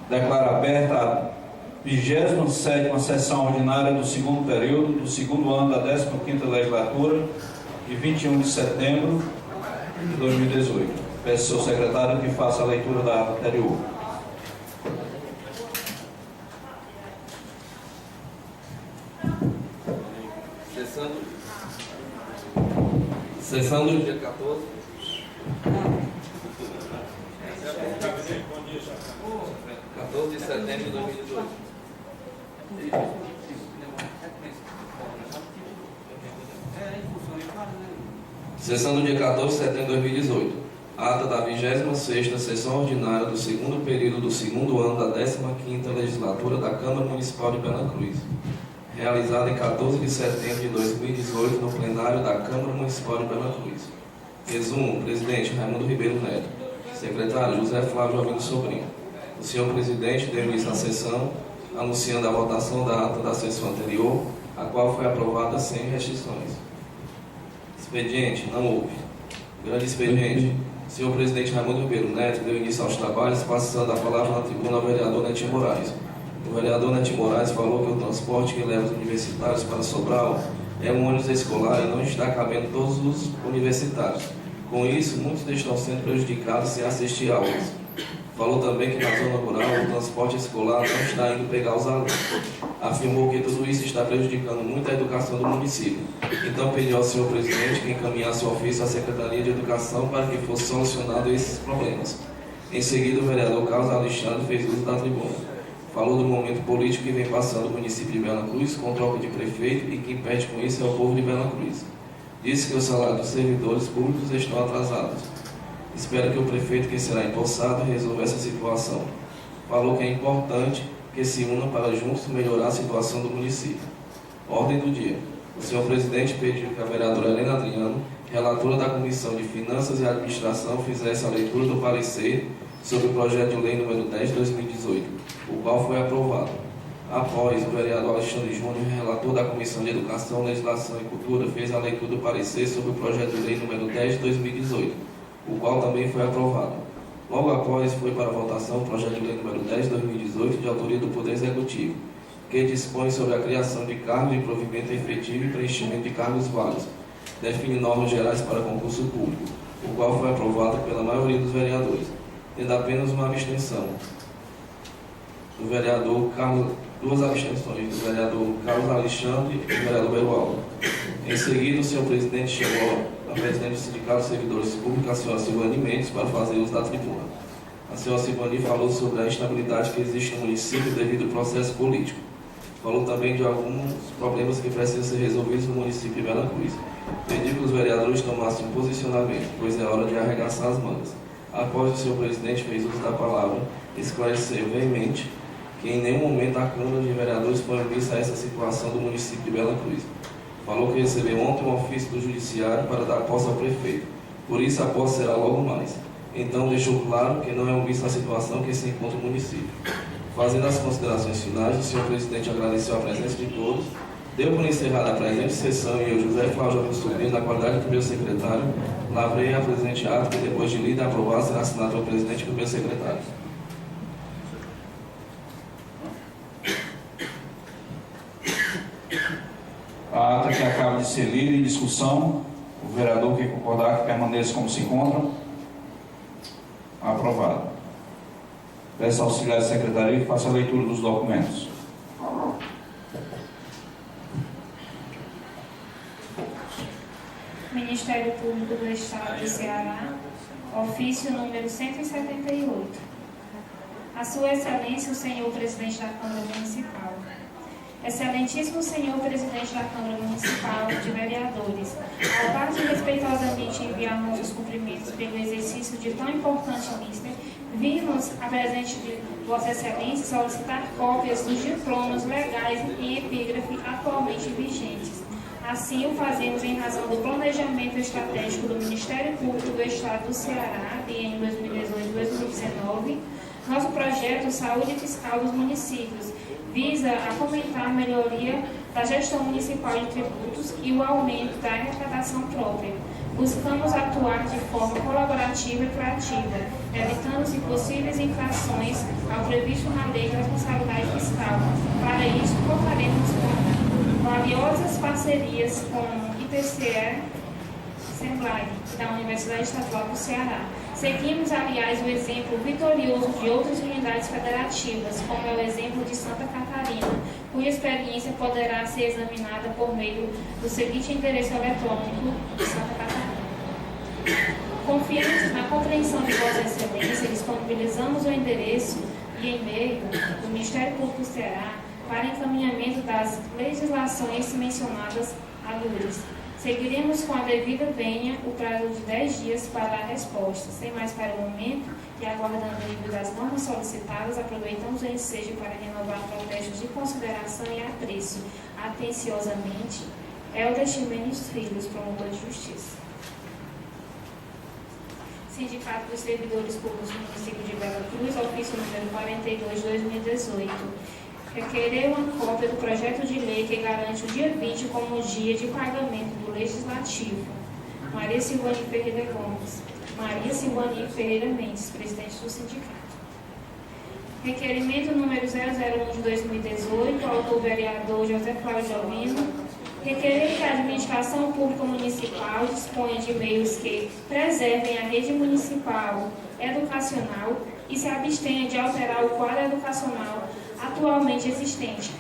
Declaro aberta a 27ª sessão ordinária do segundo período, do segundo ano da 15ª legislatura, de 21 de setembro de 2018. Peço ao senhor secretário que faça a leitura da ata anterior. Sessão do dia 14. Bom dia, Chacão. 14 de setembro de 2018. Sessão do dia 14 de setembro de 2018. Ata da 26ª sessão ordinária do segundo período do segundo ano da 15ª legislatura da Câmara Municipal de Bela Cruz, realizada em 14 de setembro de 2018 no plenário da Câmara Municipal de Bela Cruz. Resumo: presidente Raimundo Ribeiro Neto. Secretário José Flávio Albino Sobrinho. O senhor presidente deu início à sessão, anunciando a votação da ata da sessão anterior, a qual foi aprovada sem restrições. Expediente: não houve. Grande expediente: o senhor presidente Raimundo Ribeiro Neto deu início aos trabalhos, passando a palavra na tribuna ao vereador Netinho Moraes. O vereador Netinho Moraes falou que o transporte que leva os universitários para Sobral é um ônibus escolar e não está cabendo todos os universitários. Com isso, muitos estão sendo prejudicados sem assistir aulas. Falou também que na zona rural o transporte escolar não está indo pegar os alunos. Afirmou que tudo isso está prejudicando muito a educação do município. Então pediu ao senhor presidente que encaminhasse o ofício à Secretaria de Educação para que fosse solucionado esses problemas. Em seguida, o vereador Carlos Alexandre fez uso da tribuna. Falou do momento político que vem passando o município de Bela Cruz com troca de prefeito e que impede com isso é o povo de Bela Cruz. Disse que os salários dos servidores públicos estão atrasados. Espero que o prefeito que será empossado resolva essa situação. Falou que é importante que se unam para juntos melhorar a situação do município. Ordem do dia. O senhor presidente pediu que a vereadora Helena Adriano, relatora da Comissão de Finanças e Administração, fizesse a leitura do parecer sobre o projeto de lei número 10 de 2018, o qual foi aprovado. Após, o vereador Alexandre Júnior, relator da Comissão de Educação, Legislação e Cultura, fez a leitura do parecer sobre o projeto de lei número 10 de 2018, o qual também foi aprovado. Logo após, foi para a votação o projeto de lei número 10 de 2018, de autoria do Poder Executivo, que dispõe sobre a criação de cargos de provimento efetivo e preenchimento de cargos válidos, define normas gerais para concurso público, o qual foi aprovado pela maioria dos vereadores, tendo apenas uma abstenção do vereador Carlos, duas abstenções do vereador Carlos Alexandre e do vereador Berualdo. Em seguida, o senhor presidente chamou a presidente do Sindicato de Servidores Públicos, a senhora Silvani Mendes, para fazer uso da tribuna. A senhora Silvani falou sobre a instabilidade que existe no município devido ao processo político. Falou também de alguns problemas que precisam ser resolvidos no município de Bela Cruz. Pediu que os vereadores tomassem um posicionamento, pois é hora de arregaçar as mangas. Após o senhor presidente fez uso da palavra, esclareceu veemente que em nenhum momento a Câmara de Vereadores foi omissa a essa situação do município de Bela Cruz. Falou que recebeu ontem um ofício do Judiciário para dar posse ao prefeito. Por isso a posse será logo mais. Então deixou claro que não é omissa a situação que se encontra no município. Fazendo as considerações finais, o senhor presidente agradeceu a presença de todos, deu por encerrada a presente sessão e eu, José Flávio Albino Sobrinho, na qualidade de primeiro secretário, lavrei a presente ato que depois de lida e aprovada será assinado pelo presidente e primeiro secretário. A ata que acaba de ser lida em discussão, o vereador que concordar que permaneça como se encontra, aprovado. Peço ao auxiliar de secretaria que faça a leitura dos documentos. Ministério Público do Estado do Ceará, ofício número 178. A Sua Excelência, o Senhor Presidente da Câmara Municipal. Excelentíssimo Senhor Presidente da Câmara Municipal de Vereadores, ao par de respeitosamente enviar nossos cumprimentos pelo exercício de tão importante missão, vimos a presente de Vossa Excelência solicitar cópias dos diplomas legais em epígrafe atualmente vigentes. Assim o fazemos em razão do planejamento estratégico do Ministério Público do Estado do Ceará, em 2018-2019, nosso projeto Saúde Fiscal dos Municípios visa a fomentar a melhoria da gestão municipal de tributos e o aumento da arrecadação própria. Buscamos atuar de forma colaborativa e proativa, evitando-se possíveis infrações ao previsto na Lei de Responsabilidade Fiscal. Para isso, contaremos com valiosas parcerias com o IPCE Semblai, da Universidade Estadual do Ceará. Seguimos, aliás, o exemplo vitorioso de outras unidades federativas, como é o exemplo de Santa Catarina, cuja experiência poderá ser examinada por meio do seguinte endereço eletrônico de Santa Catarina. Confiantes na compreensão de Vossa Excelência, disponibilizamos o endereço e e-mail do Ministério Público do Ceará para encaminhamento das legislações mencionadas a LURES. Seguiremos com a devida vênia o prazo de 10 dias para a resposta. Sem mais para o momento, e aguardando o envio das normas solicitadas, aproveitamos o ensejo para renovar protestos de consideração e apreço. Atenciosamente, Helder Ximenes Filhos, promotor de justiça. Sindicato dos Servidores Públicos do município de Bela Cruz, ofício número 42, 2018. Requerer uma cópia do projeto de lei que garante o dia 20 como dia de pagamento do Legislativo. Maria Silvani Ferreira Gomes. Maria Silvani Ferreira Mendes, presidente do sindicato. Requerimento número 001 de 2018, autor vereador José Flávio Jovino. Requerer que a administração pública municipal disponha de meios que preservem a rede municipal educacional e se abstenha de alterar o quadro educacional atualmente existente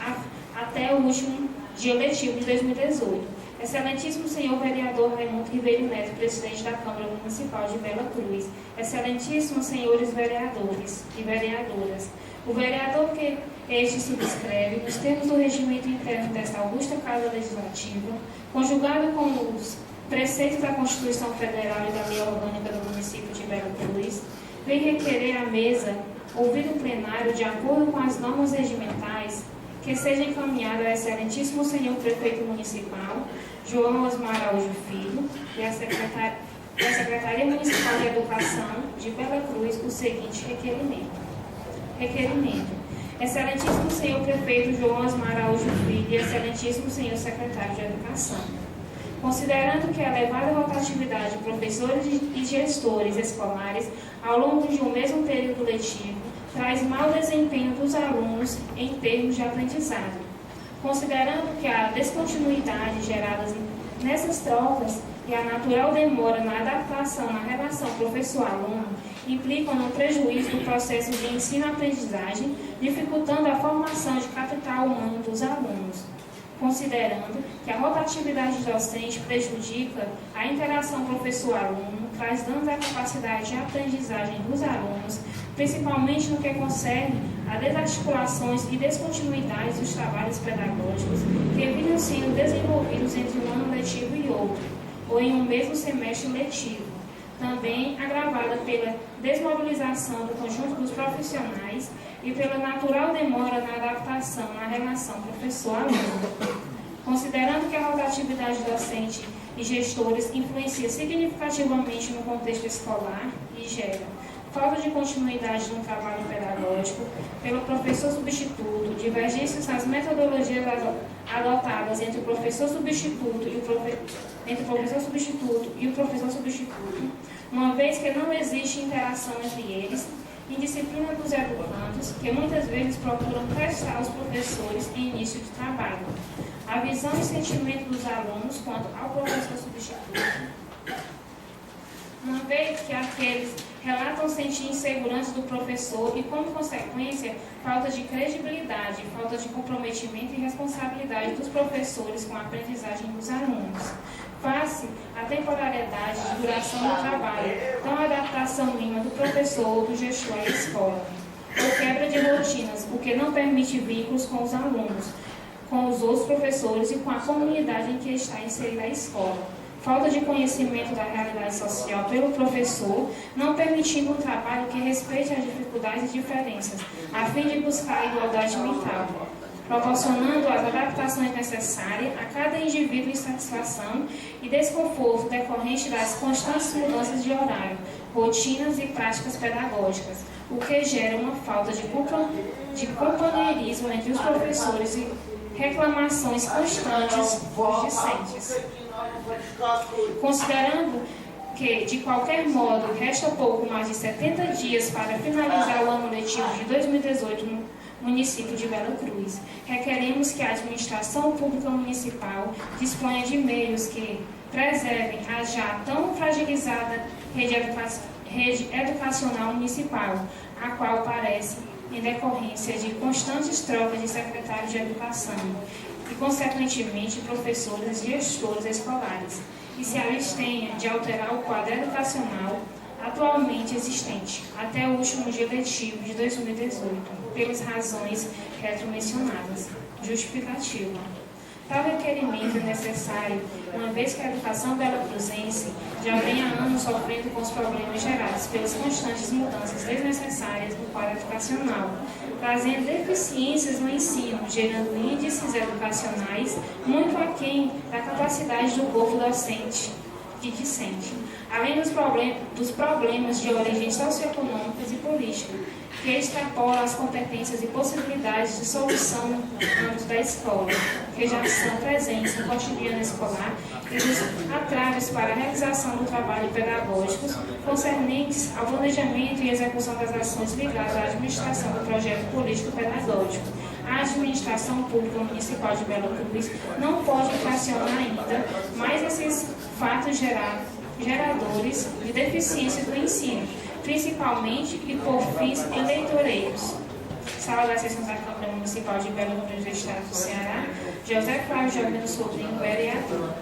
até o último dia letivo de 2018. Excelentíssimo senhor vereador Raimundo Ribeiro Neto, presidente da Câmara Municipal de Bela Cruz. Excelentíssimos senhores vereadores e vereadoras. O vereador que este subscreve, nos termos do regimento interno desta augusta Casa Legislativa, conjugado com os preceitos da Constituição Federal e da Lei Orgânica do município de Bela Cruz, vem requerer à mesa, ouvido o plenário, de acordo com as normas regimentais, que seja encaminhado ao excelentíssimo senhor prefeito municipal, João Osmar Araújo Filho, e à Secretaria Municipal de Educação de Bela Cruz, o seguinte requerimento. Excelentíssimo senhor prefeito João Osmar Araújo Filho e excelentíssimo senhor secretário de Educação. Considerando que a elevada rotatividade de professores e gestores escolares ao longo de um mesmo período letivo traz mau desempenho dos alunos em termos de aprendizado. Considerando que a descontinuidade gerada nessas trocas e a natural demora na adaptação na relação professor-aluno implicam no prejuízo do processo de ensino-aprendizagem, dificultando a formação de capital humano dos alunos. Considerando que a rotatividade docente prejudica a interação professor-aluno, traz danos à capacidade de aprendizagem dos alunos, principalmente no que concerne a desarticulações e descontinuidades dos trabalhos pedagógicos que vinham sendo desenvolvidos entre um ano letivo e outro, ou em um mesmo semestre letivo, também agravada pela desmobilização do conjunto dos profissionais e pela natural demora na adaptação na relação professor-aluno. Considerando que a rotatividade docente e gestores influencia significativamente no contexto escolar e gera falta de continuidade no trabalho pedagógico, pelo professor substituto, divergências nas metodologias adotadas entre o professor substituto e o professor substituto, uma vez que não existe interação entre eles, indisciplina dos educandos, que muitas vezes procuram prestar aos professores em início de trabalho, a visão e sentimento dos alunos quanto ao professor substituto, uma vez que aqueles relatam sentir insegurança do professor e, como consequência, falta de credibilidade, falta de comprometimento e responsabilidade dos professores com a aprendizagem dos alunos. Face à temporariedade de duração do trabalho, tão adaptação mínima do professor ou do gestor à escola, ou quebra de rotinas, o que não permite vínculos com os alunos, com os outros professores e com a comunidade em que está inserida a escola. Falta de conhecimento da realidade social pelo professor, não permitindo um trabalho que respeite as dificuldades e diferenças, a fim de buscar a igualdade mental, proporcionando as adaptações necessárias a cada indivíduo em satisfação e desconforto decorrente das constantes mudanças de horário, rotinas e práticas pedagógicas, o que gera uma falta de companheirismo entre os professores e reclamações constantes dos discentes. Considerando que, de qualquer modo, resta pouco mais de 70 dias para finalizar o ano letivo de 2018 no município de Bela Cruz, requeremos que a administração pública municipal disponha de meios que preservem a já tão fragilizada rede educacional municipal, a qual parece em decorrência de constantes trocas de secretários de educação e, consequentemente, professores e gestores escolares, e se abstenha de alterar o quadro educacional atualmente existente, até o último dia letivo de 2018, pelas razões retromencionadas. Justificativa. Tal requerimento é necessário, uma vez que a educação bela-cruzense já vem há anos sofrendo com os problemas gerados pelas constantes mudanças desnecessárias no quadro educacional, trazendo deficiências no ensino, gerando índices educacionais muito aquém da capacidade do corpo docente e discente, além dos problemas de origem socioeconômicas e política, que extrapolam as competências e possibilidades de solução no âmbito da escola, que já são presentes no cotidiano escolar e dos atraves para a realização do trabalho pedagógicos concernentes ao planejamento e execução das ações ligadas à administração do projeto político-pedagógico. A administração pública municipal de Bela Cruz não pode fracionar ainda mais esses fatos geradores de deficiência do ensino, principalmente e por fins eleitoreiros. Sala da Sessão da Câmara Municipal de Bela Cruz do Estado do Ceará, José Flávio Jovino Sobrinho, vereador.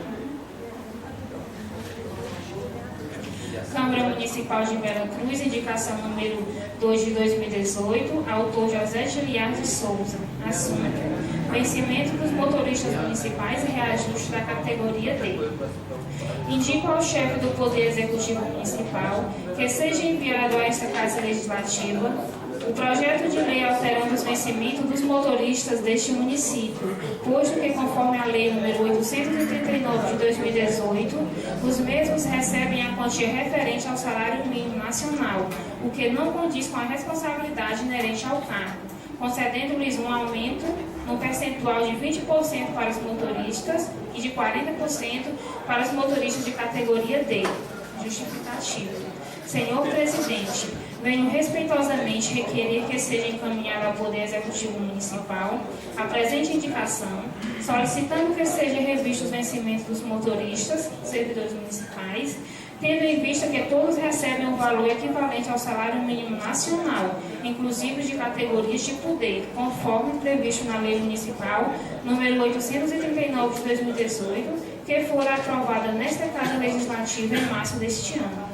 Câmara Municipal de Bela Cruz, indicação número 2 de 2018, autor José Giliardo de Souza. Assunto: vencimento dos motoristas municipais e reajuste da categoria D. Indico ao chefe do Poder Executivo Municipal que seja enviado a esta Casa Legislativa o projeto de lei alterando os vencimentos dos motoristas deste município, posto que, conforme a Lei nº 839 de 2018, os mesmos recebem a quantia referente ao salário mínimo nacional, o que não condiz com a responsabilidade inerente ao cargo, concedendo-lhes um aumento no percentual de 20% para os motoristas e de 40% para os motoristas de categoria D. Justificativo. Senhor Presidente, venho respeitosamente requerer que seja encaminhada ao Poder Executivo Municipal a presente indicação, solicitando que seja revisto os vencimentos dos motoristas, servidores municipais, tendo em vista que todos recebem um valor equivalente ao salário mínimo nacional, inclusive de categorias tipo D, conforme previsto na Lei Municipal número 839 de 2018, que for aprovada nesta Casa Legislativa em março deste ano.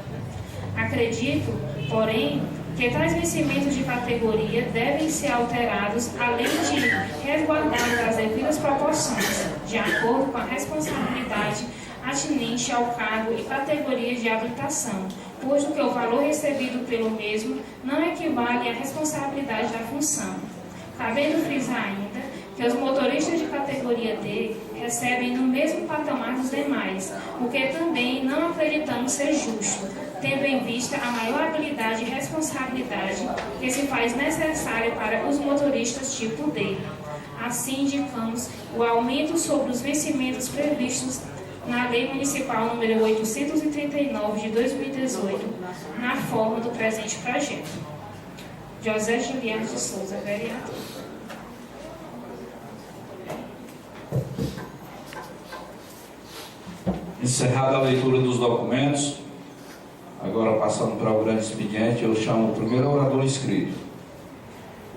Acredito, porém, que tais vencimentos de categoria devem ser alterados, além de resguardadas as devidas proporções, de acordo com a responsabilidade atinente ao cargo e categoria de habilitação, posto que o valor recebido pelo mesmo não equivale à responsabilidade da função. Cabendo frisar ainda que os motoristas de categoria D recebem no mesmo patamar dos demais, o que também não acreditamos ser justo, tendo em vista a maior habilidade e responsabilidade que se faz necessária para os motoristas tipo D. Assim, indicamos o aumento sobre os vencimentos previstos na Lei Municipal número 839 de 2018, na forma do presente projeto. José Giliardo de Souza, vereador. Encerrada a leitura dos documentos, agora passando para o grande expediente, eu chamo o primeiro orador inscrito,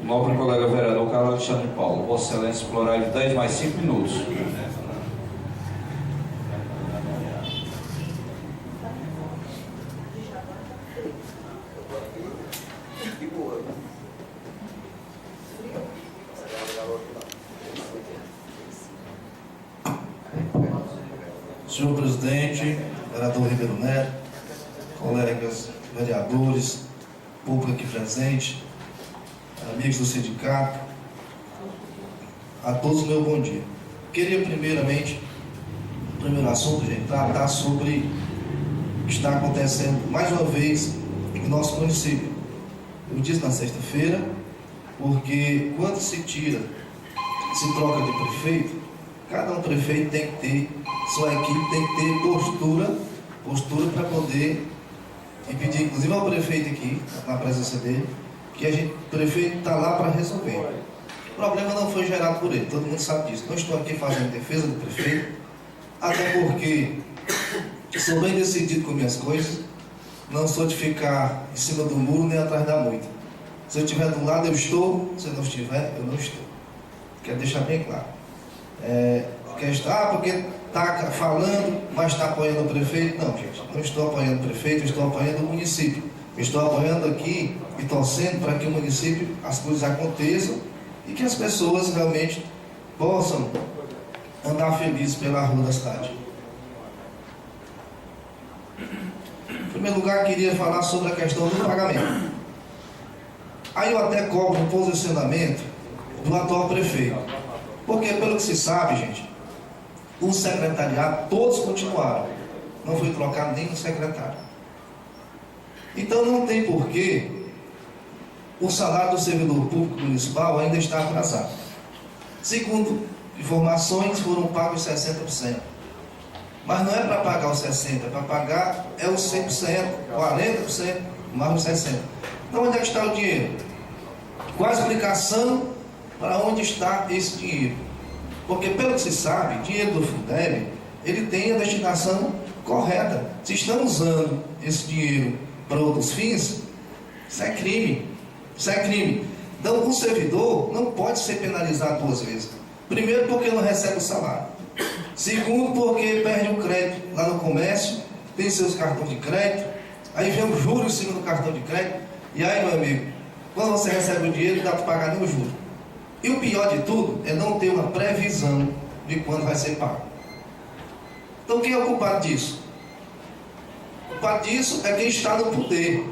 o nobre colega vereador Carlos Alexandre Paulo. Vossa Excelência explorar de 10 mais 5 minutos. Senhor Presidente, vereador Ribeiro Neto, colegas vereadores, público aqui presente, amigos do sindicato, a todos meu bom dia. Queria primeiramente, o primeiro assunto, gente, tratar sobre o que está acontecendo mais uma vez no nosso município. Eu disse na sexta-feira, porque quando se troca de prefeito, cada um prefeito tem que ter, sua equipe tem que ter postura postura para poder impedir, inclusive ao prefeito aqui, na presença dele, que o prefeito está lá para resolver. O problema não foi gerado por ele, todo mundo sabe disso. Não estou aqui fazendo defesa do prefeito, até porque sou bem decidido com minhas coisas, não sou de ficar em cima do muro nem atrás da moita. Se eu estiver do lado, eu estou, se eu não estiver, eu não estou. Quero deixar bem claro. Porque está falando, mas está apoiando o prefeito. Não, gente, não estou apoiando o prefeito, eu estou apoiando o município. Eu estou apoiando aqui e torcendo para que o município, as coisas aconteçam e que as pessoas realmente possam andar felizes pela rua da cidade. Em primeiro lugar, queria falar sobre a questão do pagamento. Aí eu até cobro um posicionamento do atual prefeito. Porque, pelo que se sabe, gente, o secretariado, todos continuaram. Não foi trocado nenhum secretário. Então não tem porquê o salário do servidor público municipal ainda está atrasado. Segundo informações, foram pagos 60%. Mas não é para pagar os 60%, é para pagar os 100%, 40%, mais os 60%. Então onde é que está o dinheiro? Qual a explicação para onde está esse dinheiro? Porque pelo que se sabe, dinheiro do Fundeb, ele tem a destinação correta. Se estão usando esse dinheiro para outros fins, isso é crime. Isso é crime. Então o servidor não pode ser penalizado duas vezes. Primeiro porque não recebe o salário. Segundo porque perde o crédito lá no comércio, tem seus cartões de crédito, aí vem o juro em cima do cartão de crédito, e aí, meu amigo, quando você recebe o dinheiro, não dá para pagar nem o juro. E o pior de tudo é não ter uma previsão de quando vai ser pago. Então quem é o culpado disso? O culpado disso é quem está no poder.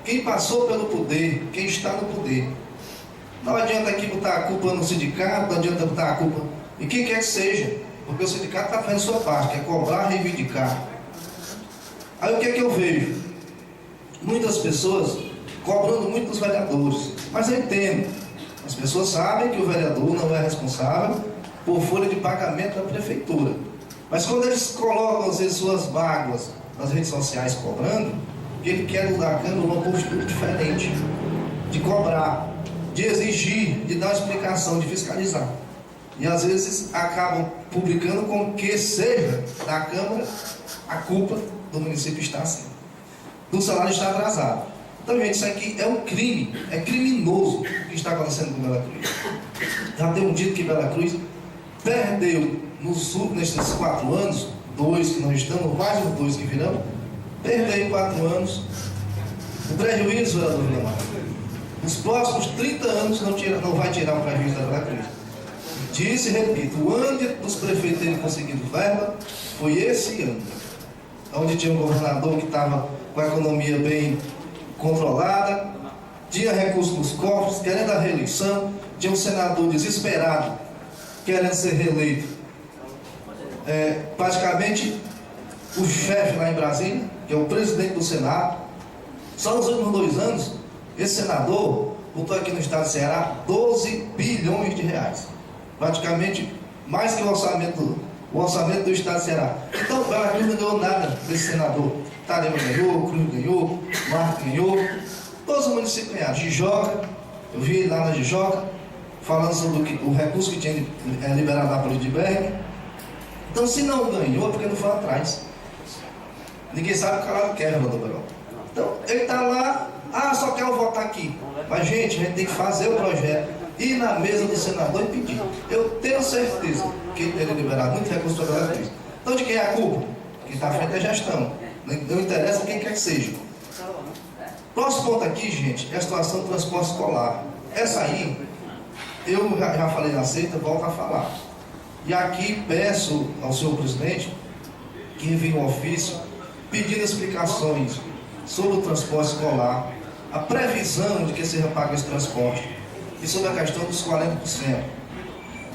Quem passou pelo poder, quem está no poder. Não adianta aqui botar a culpa no sindicato, não adianta botar a culpa em quem quer que seja, porque o sindicato está fazendo sua parte, que é cobrar, reivindicar. Aí o que é que eu vejo? Muitas pessoas cobrando muito dos vereadores, mas eu entendo. As pessoas sabem que o vereador não é responsável por folha de pagamento da prefeitura. Mas quando eles colocam, às vezes, suas mágoas nas redes sociais cobrando, ele quer mudar a Câmara uma postura diferente, de cobrar, de exigir, de dar uma explicação, de fiscalizar. E às vezes acabam publicando com que seja da Câmara a culpa do município está assim. Do salário está atrasado. Então, gente, isso aqui é um crime, é criminoso o que está acontecendo com Bela Cruz. Já tem um dito que Bela Cruz perdeu nesses 4 anos, 2 que nós estamos, mais os 2 que viramos, perdeu em 4 anos o prejuízo, vereador Vilamar. Nos próximos 30 anos não vai tirar o prejuízo da Bela Cruz. Disse e repito, o ano dos prefeitos terem conseguido verba foi esse ano, onde tinha um governador que estava com a economia bem controlada, tinha recursos nos cofres, querendo a reeleição, tinha um senador desesperado, querendo ser reeleito. Praticamente o chefe lá em Brasília, que é o presidente do Senado, só nos últimos 2 anos, esse senador botou aqui no estado do Ceará 12 bilhões de reais. Praticamente mais que o orçamento do estado do Ceará. Então, Bela Cruz não ganhou nada desse senador. Tarema ganhou, Cruz ganhou, Marco ganhou, todos os municípios ganharam. Jijoca, eu vi ele lá na Jijoca, falando sobre o recurso que tinha liberado na Polícia de Berg. Então, se não ganhou, é porque não foi atrás. Ninguém sabe o que ela quer, Rodolfo Berol. Então, ele está lá, só quer eu votar aqui. Mas, gente, a gente tem que fazer o projeto, ir na mesa do senador e pedir. Eu tenho certeza que ele teria liberado muito recurso para Bela Cruz. Então, de quem é a culpa? Quem está à frente é a gestão. Não interessa quem quer que seja. Próximo ponto aqui, gente, é a situação do transporte escolar. Essa aí, eu já falei na sexta, volto a falar. E aqui peço ao senhor presidente que envie um ofício pedindo explicações sobre o transporte escolar, a previsão de que seja pago esse transporte e sobre a questão dos 40%.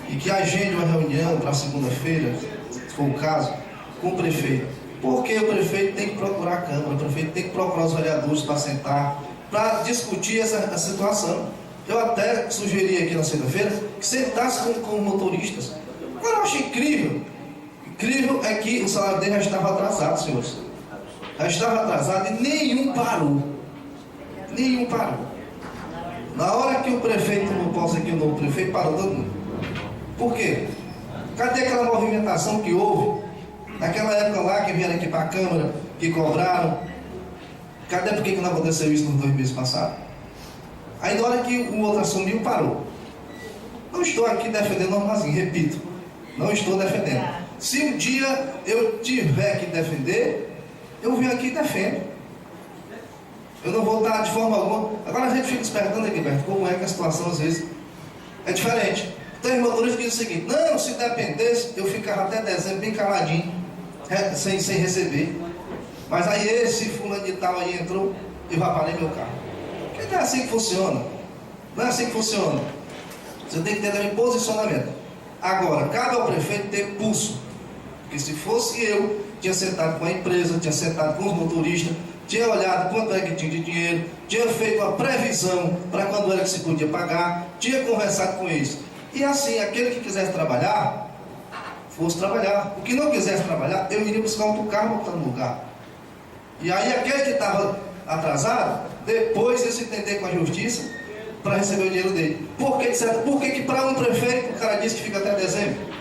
E que agende uma reunião para segunda-feira, se for o caso, com o prefeito. Porque o prefeito tem que procurar a Câmara, o prefeito tem que procurar os vereadores para sentar, para discutir essa situação. Eu até sugeri aqui na segunda-feira que sentasse com motoristas. Agora eu acho incrível. Incrível é que o salário dele já estava atrasado, senhores. Já estava atrasado e nenhum parou. Nenhum parou. Na hora que o prefeito tomou posse aqui, o novo prefeito, parou todo mundo. Por quê? Cadê aquela movimentação que houve? Naquela época lá que vieram aqui para a Câmara, que cobraram. Cadê por que não aconteceu isso nos 2 meses passados? Aí na hora que o outro assumiu, parou. Não estou aqui defendendo Normazinho, repito. Não estou defendendo. Se um dia eu tiver que defender, eu venho aqui e defendo. Eu não vou estar de forma alguma. Agora a gente fica esperando aqui, Berto, como é que a situação às vezes é diferente. Tem motorista que diz o seguinte: não, se dependesse, eu ficava até dezembro bem caladinho, sem receber. Mas aí esse fulano de tal aí entrou e vai parar meu carro. Porque não é assim que funciona. Não é assim que funciona. Você tem que ter também posicionamento. Agora, cabe ao prefeito ter pulso. Porque se fosse eu, tinha sentado com a empresa, tinha sentado com os motoristas, tinha olhado quanto é que tinha de dinheiro, tinha feito uma previsão para quando era que se podia pagar, tinha conversado com eles. E assim, aquele que quisesse trabalhar, fosse trabalhar. O que não quisesse trabalhar, eu iria buscar outro carro para botar no lugar. E aí aquele que estava atrasado, depois ia se entender com a justiça para receber o dinheiro dele. Por que para um prefeito o cara disse que fica até dezembro?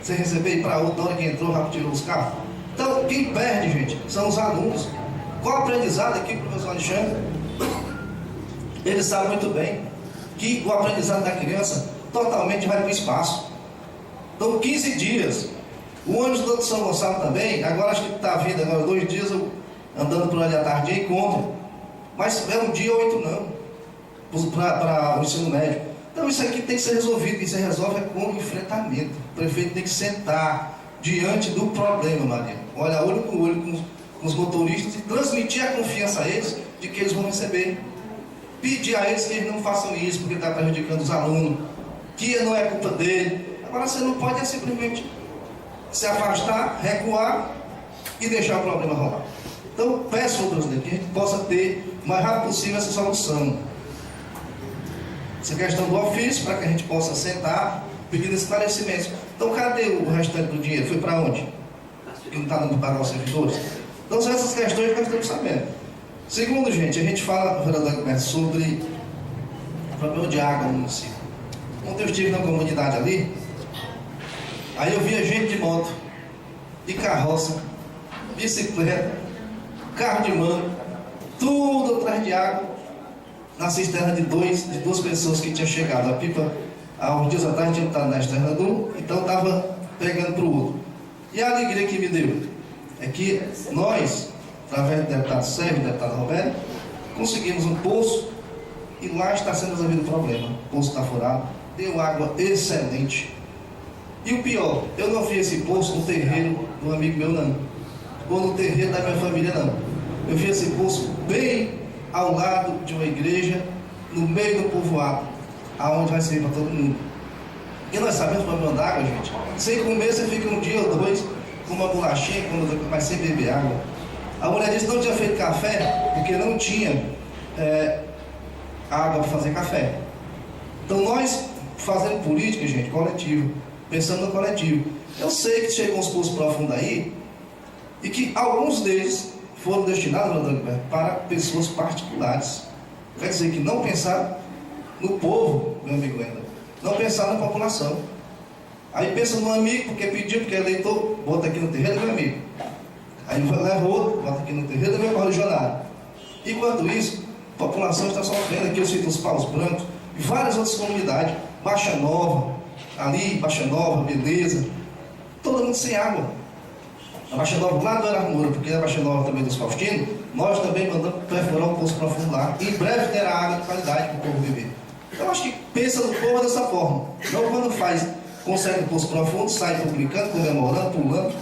Sem receber, e para outro, na hora que entrou, já tirou os carros. Então, quem perde, gente, são os alunos. Qual aprendizado aqui, professor Alexandre? Ele sabe muito bem que o aprendizado da criança totalmente vai para o espaço. Então, 15 dias. O ônibus do São Gonçalo também, agora acho que está vindo, agora 2 dias eu andando por ali à tarde e encontro. Mas é um dia ou 8 não, para o ensino médio. Então isso aqui tem que ser resolvido, e se resolve com enfrentamento. O prefeito tem que sentar diante do problema, Maria. Olha, olho no olho com os motoristas e transmitir a confiança a eles de que eles vão receber. Pedir a eles que eles não façam isso porque está prejudicando os alunos, que não é culpa dele. Agora você não pode simplesmente se afastar, recuar e deixar o problema rolar. Então peço ao presidente que a gente possa ter o mais rápido possível essa solução. Essa questão do ofício, para que a gente possa sentar pedindo esclarecimentos. Então cadê o restante do dinheiro? Foi para onde? Que não está dando para pagar os servidores? Então são essas questões que nós estamos sabendo. Segundo, gente, a gente fala, vereador Gilberto, sobre o problema de água no município. Ontem eu estive na comunidade ali, aí eu via gente de moto, de carroça, bicicleta, carro de mão, tudo atrás de água, na cisterna de duas pessoas que tinham chegado. A pipa, há uns dias atrás, tinha estado na cisterna de um, então estava pegando para o outro. E a alegria que me deu é que nós, através do deputado Sérgio, do deputado Roberto, conseguimos um poço e lá está sendo resolvido o problema. O poço está furado, deu água excelente. E o pior, eu não vi esse poço no terreiro do amigo meu, não. Ou no terreiro da minha família, não. Eu vi esse poço bem ao lado de uma igreja, no meio do povoado, aonde vai servir para todo mundo. E nós sabemos o problema da água, gente. Sem comer, você fica um dia ou dois com uma bolachinha, mas sem beber água. A mulher disse que não tinha feito café, porque não tinha água para fazer café. Então nós fazendo política, gente, coletivo, pensando no coletivo. Eu sei que chegam uns poços profundos aí, e que alguns deles foram destinados para pessoas particulares. Quer dizer que não pensaram no povo, meu amigo Wendel, não pensaram na população. Aí pensa no amigo, porque pediu, porque é eleitor, bota aqui no terreiro do meu amigo. Aí leva outro, bota aqui no terreiro do meu correligionário. Enquanto isso, a população está sofrendo. Aqui eu cito os Paus Brancos e várias outras comunidades, Baixa Nova, ali, Baixa Nova, Beleza, todo mundo sem água. A Baixa Nova lá do Ararmoura, porque é a Baixa Nova também dos Faustinos, nós também mandamos perfurar um poço profundo lá. Em breve terá água de qualidade para o povo beber. Então acho que pensa no povo dessa forma. Não quando consegue um poço profundo, sai publicando, comemorando, pulando,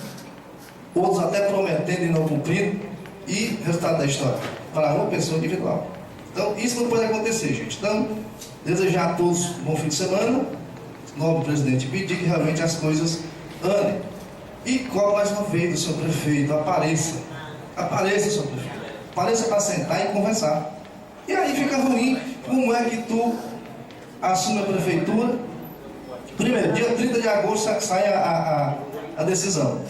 outros até prometendo e não cumprindo, e resultado da história, para uma pessoa individual. Então isso não pode acontecer, gente. Então, desejar a todos um bom fim de semana, nobre presidente, pedir que realmente as coisas andem. E cobro mais uma vez do senhor prefeito, apareça, senhor prefeito, apareça para sentar e conversar. E aí fica ruim, como é que tu assume a prefeitura? Primeiro, dia 30 de agosto sai a decisão.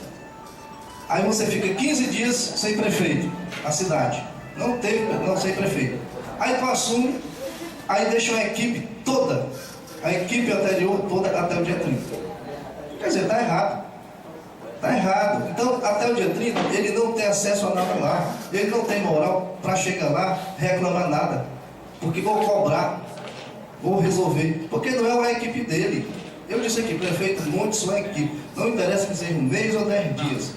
Aí você fica 15 dias sem prefeito, a cidade. Não sem prefeito. Aí tu assume, aí deixa uma equipe toda, a equipe anterior toda até o dia 30. Quer dizer, está errado. Está errado. Então, até o dia 30, ele não tem acesso a nada lá. Ele não tem moral para chegar lá, reclamar nada. Porque vou cobrar, vou resolver. Porque não é uma equipe dele. Eu disse aqui, prefeito, monte sua equipe. Não interessa que seja um mês ou 10 dias.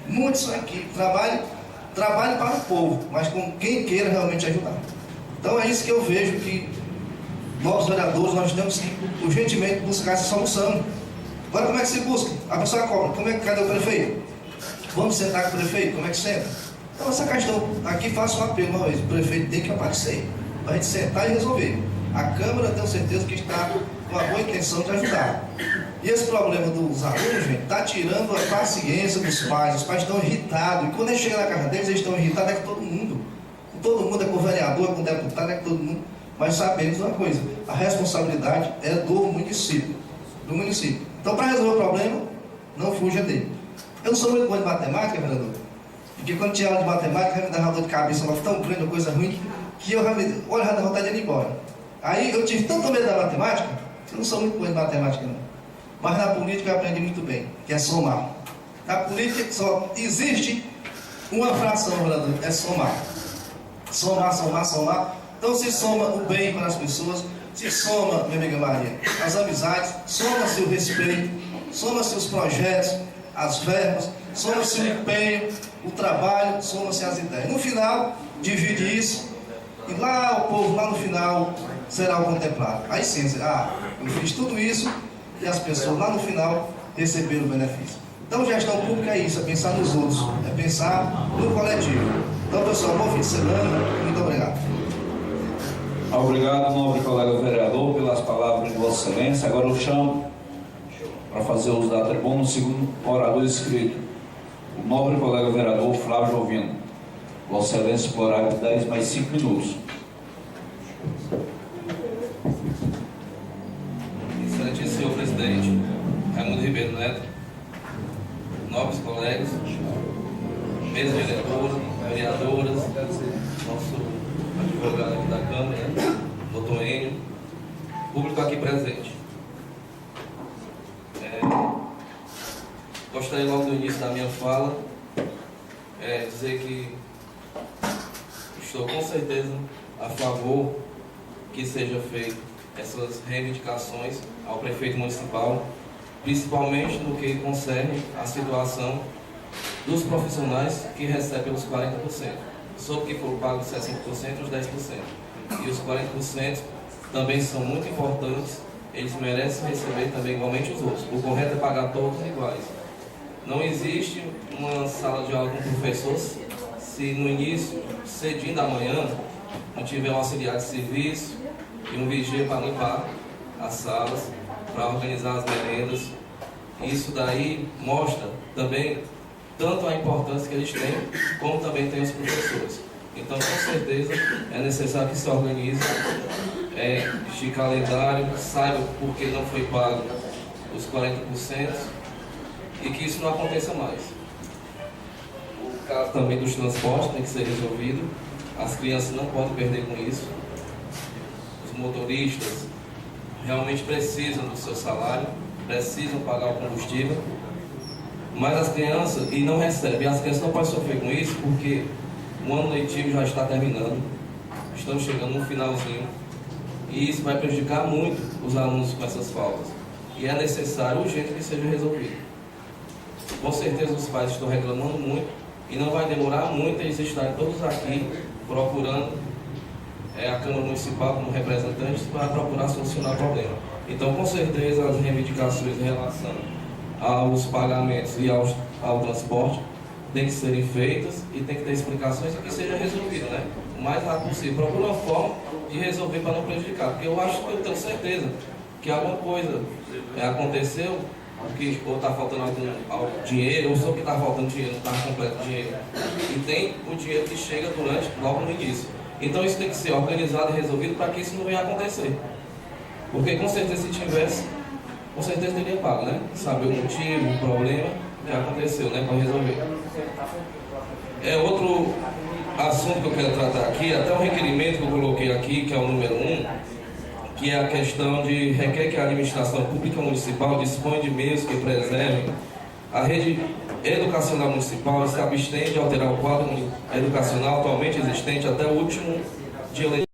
Monte sua equipe. Trabalhe para o povo, mas com quem queira realmente ajudar. Então é isso que eu vejo que nós vereadores, nós temos que urgentemente buscar essa solução. Agora como é que se busca? A pessoa cobra, cadê o prefeito? Vamos sentar com o prefeito, como é que senta? Então essa questão, aqui faço um apelo uma vez, o prefeito tem que aparecer, para a gente sentar e resolver. A Câmara, tenho certeza que está com a boa intenção de ajudar. E esse problema dos alunos, gente, está tirando a paciência dos pais. Os pais estão irritados. E quando eles chegam na casa deles, eles estão irritados, é com todo mundo. Com todo mundo, é com o vereador, é com o deputado, é com todo mundo. Mas sabemos uma coisa, a responsabilidade é do município. Então, para resolver o problema, não fuja dele. Eu não sou muito bom de matemática, vereador. Porque quando tinha aula de matemática, me dava dor de cabeça, uma tão grande, uma coisa ruim, que eu já dava vontade de ir embora. Aí eu tive tanto medo da matemática, eu não sou muito bom de matemática, não. Mas na política eu aprendi muito bem, que é somar. Na política só existe uma fração, vereador, é somar. Somar. Então se soma o bem para as pessoas, se soma, minha amiga Maria, as amizades, soma-se o respeito, soma-se os projetos, as verbas, soma-se o empenho, o trabalho, soma-se as ideias. No final, divide isso, e lá o povo, lá no final, será o contemplado. Aí sim, eu fiz tudo isso, e as pessoas lá no final receberam o benefício. Então gestão pública é isso, é pensar nos outros, é pensar no coletivo. Então pessoal, bom fim de semana, muito obrigado. Obrigado, nobre colega vereador, pelas palavras de Vossa Excelência. Agora eu chamo para fazer uso da tribuna o segundo orador inscrito, o nobre colega vereador Flávio Jovino. Vossa Excelência, por horário de 10 mais 5 minutos. Excelentíssimo senhor presidente Raimundo Ribeiro Neto, nobres colegas, mesa vereadoras, nosso advogado aqui da Câmara, doutor Enio, público aqui presente. Gostaria logo do início da minha fala dizer que estou com certeza a favor que seja feito essas reivindicações ao prefeito municipal, principalmente no que concerne a situação dos profissionais que recebem os 40%. Sobre que for pago 60%, os 10%. E os 40% também são muito importantes, eles merecem receber também igualmente os outros. O correto é pagar todos iguais. Não existe uma sala de aula com professores se no início, cedinho da manhã, não tiver um auxiliar de serviço e um vigia para limpar as salas, para organizar as merendas. Isso daí mostra também tanto a importância que eles têm, como também tem os professores. Então, com certeza, é necessário que se organize de calendário, saiba por que não foi pago os 40% e que isso não aconteça mais. O caso também dos transportes tem que ser resolvido, as crianças não podem perder com isso. Os motoristas realmente precisam do seu salário, precisam pagar o combustível, mas as crianças, e não recebem, as crianças não podem sofrer com isso, porque o ano letivo já está terminando, estamos chegando no finalzinho, e isso vai prejudicar muito os alunos com essas faltas, e é necessário, urgente, que seja resolvido. Com certeza os pais estão reclamando muito, e não vai demorar muito eles estarem todos aqui, procurando a Câmara Municipal como representantes, para procurar solucionar o problema. Então, com certeza, as reivindicações em relação aos pagamentos e ao transporte tem que serem feitas e tem que ter explicações e que seja resolvido, né? O mais rápido possível. Procura uma forma de resolver para não prejudicar, porque eu tenho certeza que alguma coisa aconteceu, que ou está faltando algum dinheiro, ou só que está faltando dinheiro, não está completo o dinheiro. E tem o dinheiro que chega logo no início. Então isso tem que ser organizado e resolvido para que isso não venha a acontecer. Porque com certeza se tivesse, com certeza teria pago, né? Saber o motivo, o problema, já aconteceu, né, para resolver. Outro assunto que eu quero tratar aqui, até um requerimento que eu coloquei aqui, que é o número 1, que é a questão de requer que a administração pública municipal disponha de meios que preservem a rede educacional municipal e se abstém de alterar o quadro educacional atualmente existente até o último dia